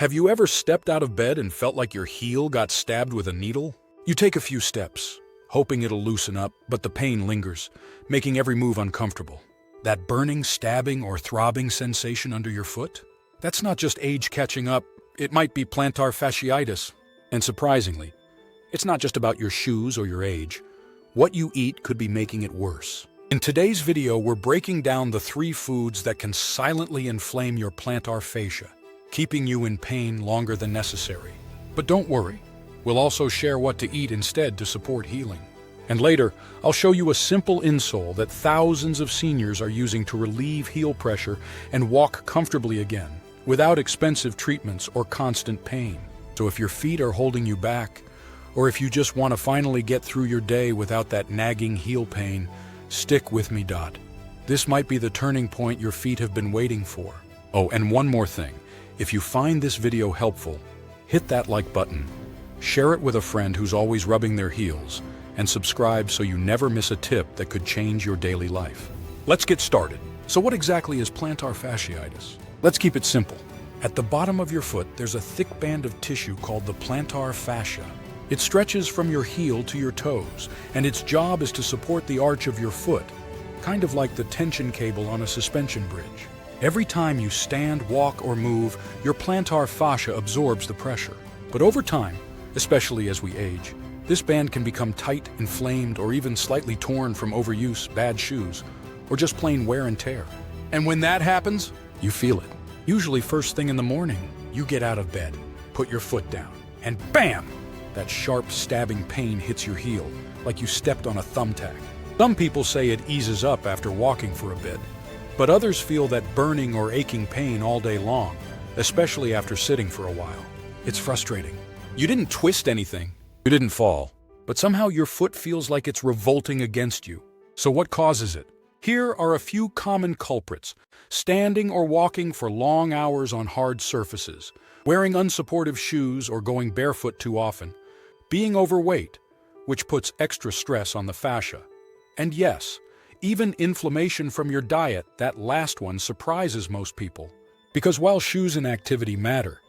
Have you ever stepped out of bed and felt like your heel got stabbed with a needle? You take a few steps, hoping it'll loosen up, but the pain lingers, making every move uncomfortable. That burning, stabbing, or throbbing sensation under your foot? That's not just age catching up, it might be plantar fasciitis. And surprisingly, it's not just about your shoes or your age. What you eat could be making it worse. In today's video, we're breaking down the 3 foods that can silently inflame your plantar fascia, keeping you in pain longer than necessary. But don't worry, we'll also share what to eat instead to support healing. And later, I'll show you a simple insole that thousands of seniors are using to relieve heel pressure and walk comfortably again, without expensive treatments or constant pain. So if your feet are holding you back, or if you just want to finally get through your day without that nagging heel pain, stick with me. This might be the turning point your feet have been waiting for. Oh, and one more thing. If you find this video helpful, hit that like button, share it with a friend who's always rubbing their heels, and subscribe so you never miss a tip that could change your daily life. Let's get started. So what exactly is plantar fasciitis? Let's keep it simple. At the bottom of your foot, there's a thick band of tissue called the plantar fascia. It stretches from your heel to your toes, and its job is to support the arch of your foot, kind of like the tension cable on a suspension bridge. Every time you stand, walk, or move, your plantar fascia absorbs the pressure. But over time, especially as we age, this band can become tight, inflamed, or even slightly torn from overuse, bad shoes, or just plain wear and tear. And when that happens, you feel it. Usually first thing in the morning, you get out of bed, put your foot down, and bam! That sharp, stabbing pain hits your heel, like you stepped on a thumbtack. Some people say it eases up after walking for a bit, but others feel that burning or aching pain all day long, especially after sitting for a while. It's frustrating. You didn't twist anything, you didn't fall, but somehow your foot feels like it's revolting against you. So what causes it? Here are a few common culprits: standing or walking for long hours on hard surfaces, wearing unsupportive shoes or going barefoot too often, being overweight, which puts extra stress on the fascia, and yes, even inflammation from your diet. That last one surprises most people. Because while shoes and activity matter,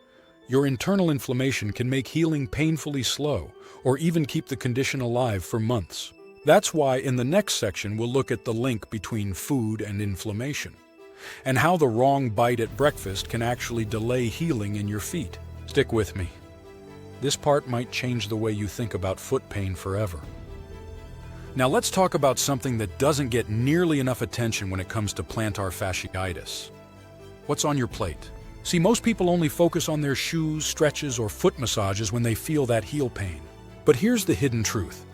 your internal inflammation can make healing painfully slow or even keep the condition alive for months. That's why in the next section we'll look at the link between food and inflammation, and how the wrong bite at breakfast can actually delay healing in your feet. Stick with me. This part might change the way you think about foot pain forever. Now let's talk about something that doesn't get nearly enough attention when it comes to plantar fasciitis. What's on your plate? See, most people only focus on their shoes, stretches, or foot massages when they feel that heel pain. But here's the hidden truth.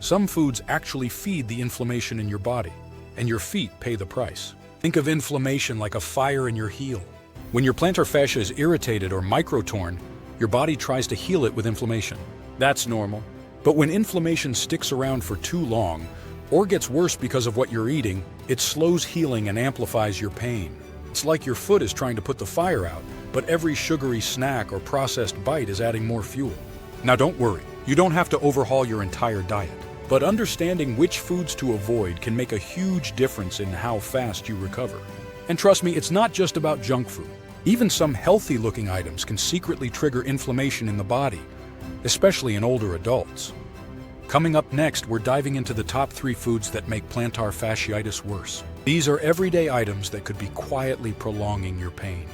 Some foods actually feed the inflammation in your body, and your feet pay the price. Think of inflammation like a fire in your heel. When your plantar fascia is irritated or micro-torn, your body tries to heal it with inflammation. That's normal. But when inflammation sticks around for too long, or gets worse because of what you're eating, it slows healing and amplifies your pain. It's like your foot is trying to put the fire out, but every sugary snack or processed bite is adding more fuel. Now don't worry, you don't have to overhaul your entire diet, but understanding which foods to avoid can make a huge difference in how fast you recover. And trust me, it's not just about junk food. Even some healthy-looking items can secretly trigger inflammation in the body, especially in older adults. Coming up next, we're diving into the top 3 foods that make plantar fasciitis worse. These are everyday items that could be quietly prolonging your pain,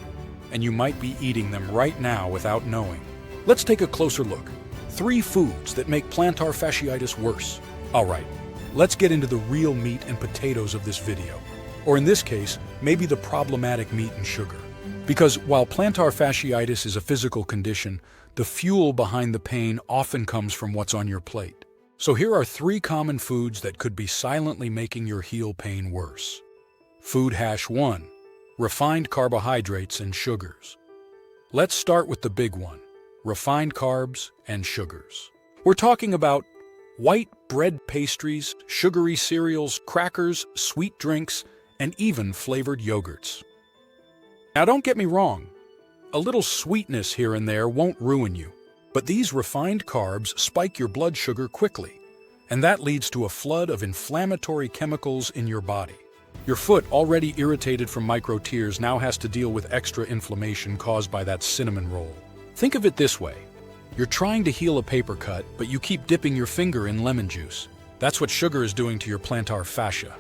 and you might be eating them right now without knowing. Let's take a closer look. 3 foods that make plantar fasciitis worse. All right, let's get into the real meat and potatoes of this video. Or in this case, maybe the problematic meat and sugar. Because while plantar fasciitis is a physical condition, the fuel behind the pain often comes from what's on your plate. So here are 3 common foods that could be silently making your heel pain worse. Food hash 1. Refined carbohydrates and sugars. Let's start with the big one, refined carbs and sugars. We're talking about white bread pastries, sugary cereals, crackers, sweet drinks, and even flavored yogurts. Now don't get me wrong, a little sweetness here and there won't ruin you, but these refined carbs spike your blood sugar quickly, and that leads to a flood of inflammatory chemicals in your body. Your foot, already irritated from micro tears, now has to deal with extra inflammation caused by that cinnamon roll. Think of it this way. You're trying to heal a paper cut, but you keep dipping your finger in lemon juice. That's what sugar is doing to your plantar fascia.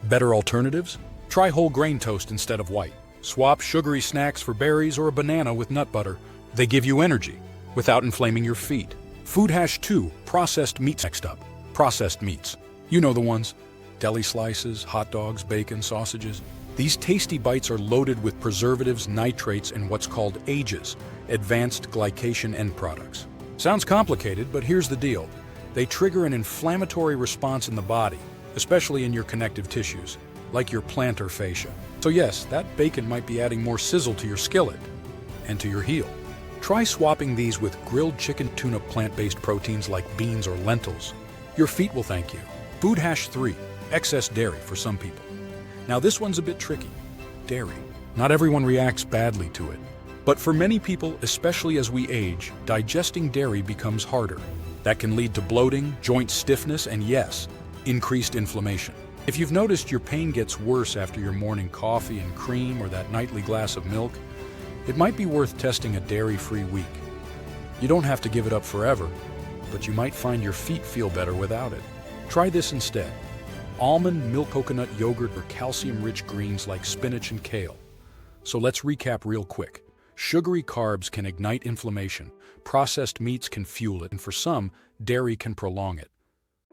Better alternatives? Try whole grain toast instead of white. Swap sugary snacks for berries or a banana with nut butter. They give you energy without inflaming your feet. Food#2, processed meats. Next up, processed meats. You know the ones. Deli slices, hot dogs, bacon, sausages. These tasty bites are loaded with preservatives, nitrates, and what's called AGEs, advanced glycation end products. Sounds complicated, but here's the deal. They trigger an inflammatory response in the body, especially in your connective tissues, like your plantar fascia. So yes, that bacon might be adding more sizzle to your skillet and to your heel. Try swapping these with grilled chicken, tuna, plant-based proteins like beans or lentils. Your feet will thank you. Food#3, excess dairy for some people. Now this one's a bit tricky. Dairy. Not everyone reacts badly to it. But for many people, especially as we age, digesting dairy becomes harder. That can lead to bloating, joint stiffness, and yes, increased inflammation. If you've noticed your pain gets worse after your morning coffee and cream or that nightly glass of milk, it might be worth testing a dairy-free week. You don't have to give it up forever, but you might find your feet feel better without it. Try this instead. Almond, milk, coconut yogurt, or calcium-rich greens like spinach and kale. So let's recap real quick. Sugary carbs can ignite inflammation, processed meats can fuel it, and for some, dairy can prolong it.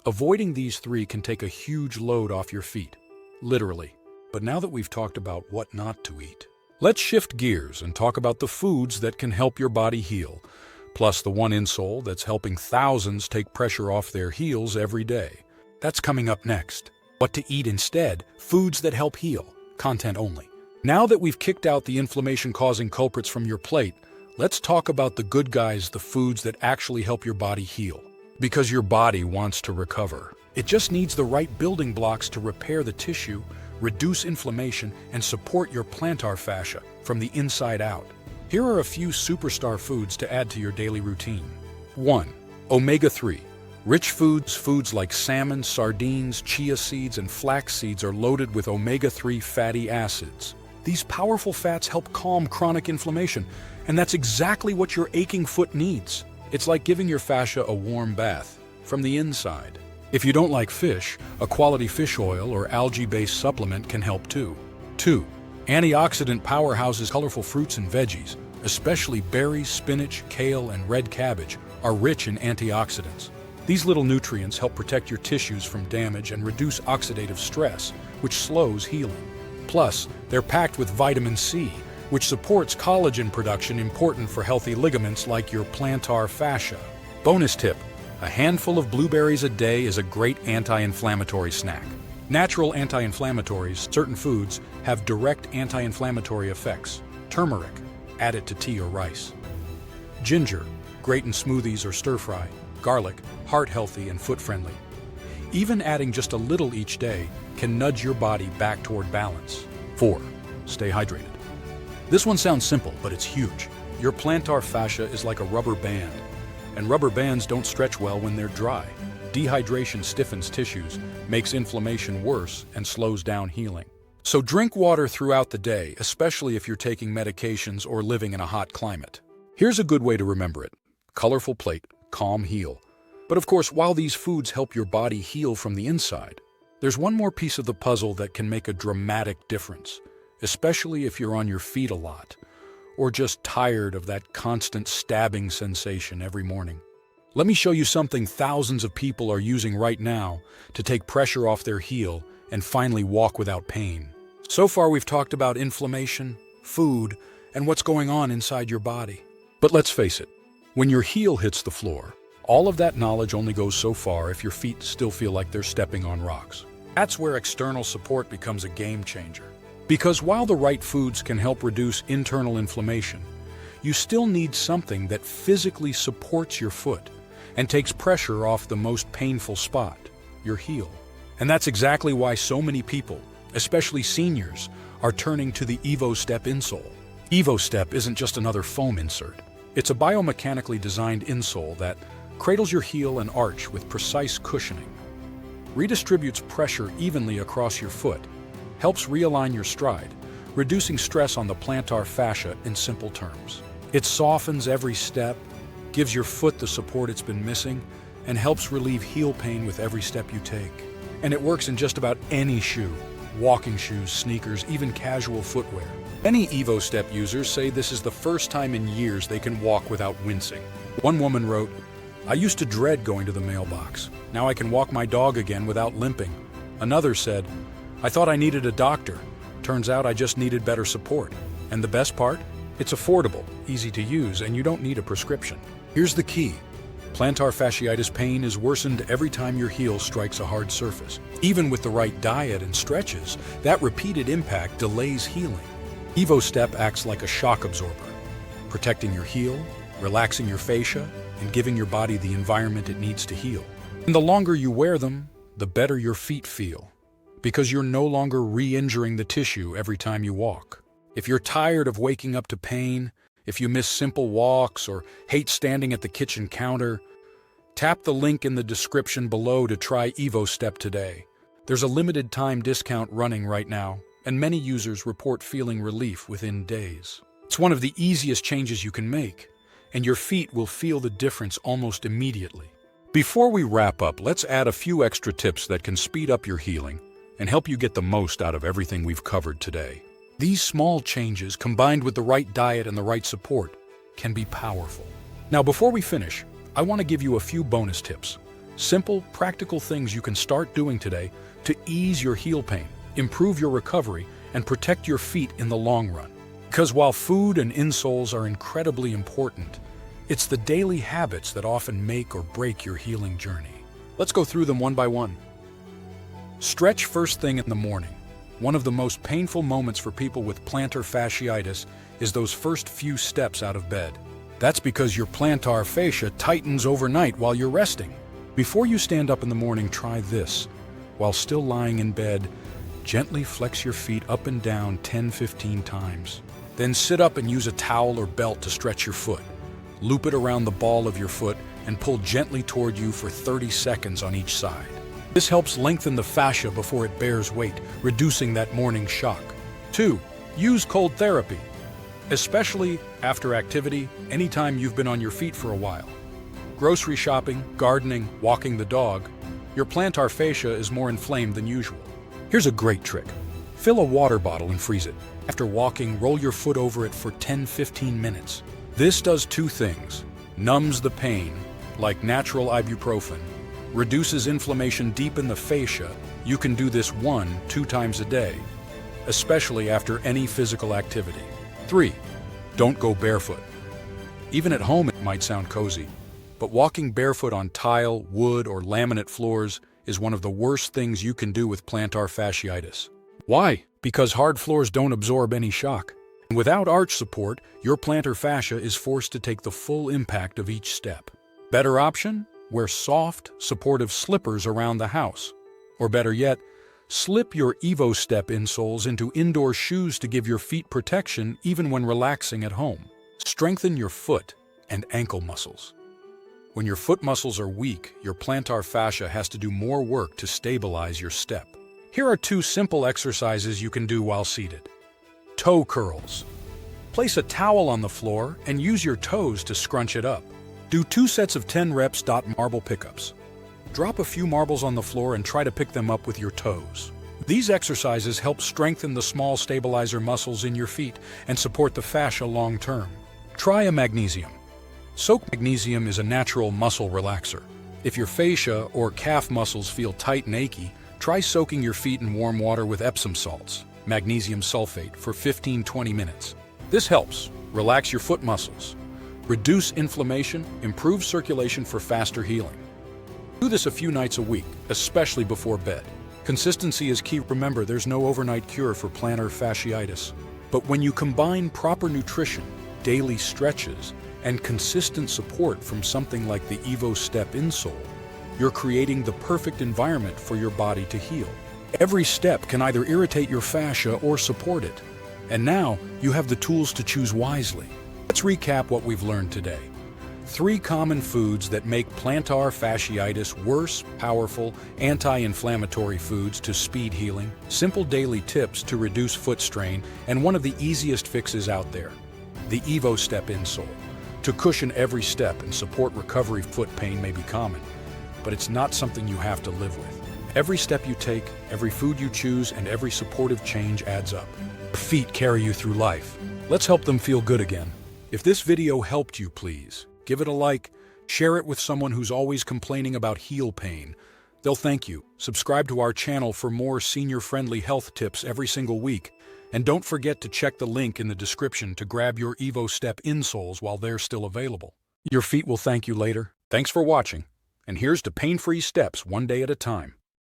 Avoiding these three can take a huge load off your feet, literally. But now that we've talked about what not to eat, let's shift gears and talk about the foods that can help your body heal, plus the one Insole that's helping thousands take pressure off their heels every day. That's coming up next. What to eat instead, foods that help heal, content only. Now that we've kicked out the inflammation-causing culprits from your plate, let's talk about the good guys, the foods that actually help your body heal. Because your body wants to recover. It just needs the right building blocks to repair the tissue, reduce inflammation, and support your plantar fascia from the inside out. Here are a few superstar foods to add to your daily routine. 1. Omega-3. Rich foods like salmon, sardines, chia seeds, and flax seeds are loaded with omega-3 fatty acids. These powerful fats help calm chronic inflammation, and that's exactly what your aching foot needs. It's like giving your fascia a warm bath from the inside. If you don't like fish, a quality fish oil or algae-based supplement can help too. 2. Antioxidant powerhouses. Colorful fruits and veggies, especially berries, spinach, kale, and red cabbage, are rich in antioxidants. These little nutrients help protect your tissues from damage and reduce oxidative stress, which slows healing. Plus, they're packed with vitamin C, which supports collagen production important for healthy ligaments like your plantar fascia. Bonus tip: a handful of blueberries a day is a great anti-inflammatory snack. Natural anti-inflammatories, certain foods, have direct anti-inflammatory effects. Turmeric, add it to tea or rice. Ginger, great in smoothies or stir-fry. Garlic, heart-healthy and foot-friendly. Even adding just a little each day can nudge your body back toward balance. 4. Stay hydrated. This one sounds simple, but it's huge. Your plantar fascia is like a rubber band, and rubber bands don't stretch well when they're dry. Dehydration stiffens tissues, makes inflammation worse, and slows down healing. So drink water throughout the day, especially if you're taking medications or living in a hot climate. Here's a good way to remember it. Colorful plate, calm heal. But of course, while these foods help your body heal from the inside, there's one more piece of the puzzle that can make a dramatic difference, especially if you're on your feet a lot, or just tired of that constant stabbing sensation every morning. Let me show you something thousands of people are using right now to take pressure off their heel and finally walk without pain. So far, we've talked about inflammation, food, and what's going on inside your body. But let's face it, when your heel hits the floor, all of that knowledge only goes so far if your feet still feel like they're stepping on rocks. That's where external support becomes a game changer. Because while the right foods can help reduce internal inflammation, you still need something that physically supports your foot and takes pressure off the most painful spot, your heel. And that's exactly why so many people, especially seniors, are turning to the EvoStep insole. EvoStep isn't just another foam insert. It's a biomechanically designed insole that cradles your heel and arch with precise cushioning, redistributes pressure evenly across your foot, helps realign your stride, reducing stress on the plantar fascia in simple terms. It softens every step, gives your foot the support it's been missing, and helps relieve heel pain with every step you take. And it works in just about any shoe: walking shoes, sneakers, even casual footwear. Many EvoStep users say this is the first time in years they can walk without wincing. One woman wrote, "I used to dread going to the mailbox. Now I can walk my dog again without limping." Another said, "I thought I needed a doctor. Turns out I just needed better support. And the best part? It's affordable, easy to use, and you don't need a prescription." Here's the key. Plantar fasciitis pain is worsened every time your heel strikes a hard surface. Even with the right diet and stretches, that repeated impact delays healing. EvoStep acts like a shock absorber, protecting your heel, relaxing your fascia, and giving your body the environment it needs to heal. And the longer you wear them, the better your feet feel, because you're no longer re-injuring the tissue every time you walk. If you're tired of waking up to pain, if you miss simple walks or hate standing at the kitchen counter, tap the link in the description below to try EvoStep today. There's a limited time discount running right now, and many users report feeling relief within days. It's one of the easiest changes you can make, and your feet will feel the difference almost immediately. Before we wrap up, let's add a few extra tips that can speed up your healing and help you get the most out of everything we've covered today. These small changes, combined with the right diet and the right support, can be powerful. Now, before we finish, I want to give you a few bonus tips. Simple, practical things you can start doing today to ease your heel pain, improve your recovery, and protect your feet in the long run. Because while food and insoles are incredibly important, it's the daily habits that often make or break your healing journey. Let's go through them one by one. Stretch first thing in the morning. One of the most painful moments for people with plantar fasciitis is those first few steps out of bed. That's because your plantar fascia tightens overnight while you're resting. Before you stand up in the morning, try this. While still lying in bed, gently flex your feet up and down 10-15 times. Then sit up and use a towel or belt to stretch your foot. Loop it around the ball of your foot and pull gently toward you for 30 seconds on each side. This helps lengthen the fascia before it bears weight, reducing that morning shock. 2. Use cold therapy. Especially after activity, anytime you've been on your feet for a while. Grocery shopping, gardening, walking the dog, your plantar fascia is more inflamed than usual. Here's a great trick. Fill a water bottle and freeze it. After walking, roll your foot over it for 10-15 minutes. This does two things: numbs the pain, like natural ibuprofen, reduces inflammation deep in the fascia. You can do this 1-2 times a day, especially after any physical activity. 3. Don't go barefoot. Even at home it might sound cozy, but walking barefoot on tile, wood, or laminate floors is one of the worst things you can do with plantar fasciitis. Why? Because hard floors don't absorb any shock. And without arch support, your plantar fascia is forced to take the full impact of each step. Better option? Wear soft, supportive slippers around the house. Or better yet, slip your EvoStep insoles into indoor shoes to give your feet protection even when relaxing at home. Strengthen your foot and ankle muscles. When your foot muscles are weak, your plantar fascia has to do more work to stabilize your step. Here are 2 simple exercises you can do while seated. Toe curls. Place a towel on the floor and use your toes to scrunch it up. Do 2 sets of 10 reps. Marble pickups. Drop a few marbles on the floor and try to pick them up with your toes. These exercises help strengthen the small stabilizer muscles in your feet and support the fascia long term. Try a magnesium. Soak magnesium is a natural muscle relaxer. If your fascia or calf muscles feel tight and achy, try soaking your feet in warm water with Epsom salts, magnesium sulfate, for 15-20 minutes. This helps relax your foot muscles, reduce inflammation, improve circulation for faster healing. Do this a few nights a week, especially before bed. Consistency is key. Remember, there's no overnight cure for plantar fasciitis. But when you combine proper nutrition, daily stretches, and consistent support from something like the EvoStep insole, you're creating the perfect environment for your body to heal. Every step can either irritate your fascia or support it. And now, you have the tools to choose wisely. Let's recap what we've learned today. 3 common foods that make plantar fasciitis worse, powerful, anti-inflammatory foods to speed healing, simple daily tips to reduce foot strain, and one of the easiest fixes out there, the EvoStep insole. To cushion every step and support recovery. Foot pain may be common, but it's not something you have to live with. Every step you take, every food you choose, and every supportive change adds up. Feet carry you through life. Let's help them feel good again. If this video helped you, please give it a like, share it with someone who's always complaining about heel pain. They'll thank you. Subscribe to our channel for more senior-friendly health tips every single week. And don't forget to check the link in the description to grab your EvoStep insoles while they're still available. Your feet will thank you later. Thanks for watching, and here's to pain-free steps one day at a time.